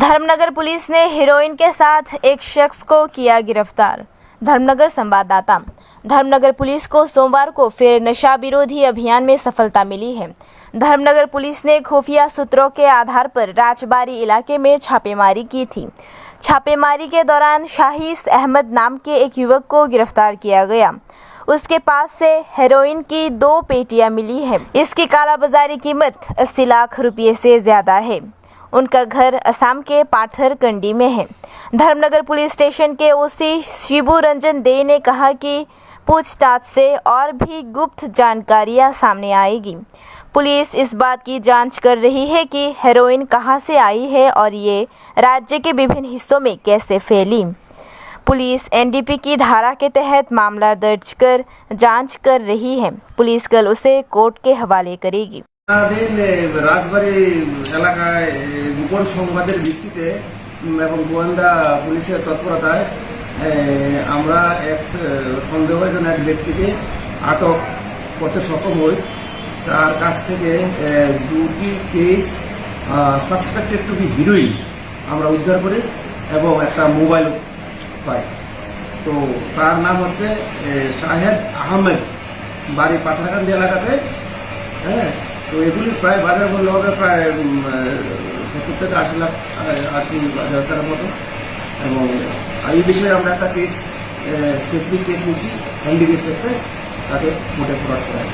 Dharmanagar police ने heroin के साथ एक शख्स को किया गिरफ्तार। धर्मनगर संवाददाता। धर्मनगर पुलिस को सोमवार को फिर नशा विरोधी अभियान में सफलता मिली है। धर्मनगर पुलिस ने खुफिया सूत्रों के आधार पर राजबारी इलाके में छापेमारी की थी। छापेमारी के दौरान शाहिस अहमद नाम के एक युवक को गिरफ्तार किया गया। उसके पास से हेरोइन की 2 पेटियां मिली हैं। इसकी कालाबाजारी कीमत 80 लाख रुपये से ज्यादा है। उनका घर असम के पाथरकंडी में है। धर्मनगर पुलिस स्टेशन के ओसी शिबू रंजन दे ने कहा कि पूछताछ से और भी गुप्त जानकारियां सामने आएगी। पुलिस इस बात की जांच कर रही है कि हेरोइन कहां से आई है और ये राज्य के विभिन्न हिस्सों में कैसे फैली। पुलिस एनडीपी की धारा के तहत मामला दर्ज कर जांच कर रही है। पुलिस कल उसे कोर्ट के हवाले करेगी। রাজবাড়ী এলাকায় গোপন সংবাদের ভিত্তিতে এবং গোয়েন্দা পুলিশের তৎপরতায় আমরা এক সন্দেহভাজন এক ব্যক্তিকে আটক করতে সক্ষম হই। তার কাছ থেকে 2টি case suspected to be heroin আমরা উদ্ধার করি এবং একটা মোবাইল পাই। তো তার নাম হচ্ছে শাহেদ আহমেদ, বাড়ি পাথারকান্দি এলাকাতে। হ্যাঁ, তো এগুলি প্রায় বাজার মূল্য হবে প্রায় 70 থেকে 80 টাকার মতো। এবং এই বিষয়ে আমরা একটা কেস স্পেসিফিক কেস নিচ্ছি, এনডিপি সেক্টরে তাকে মোটে ফরওয়ার্ড করা হয়।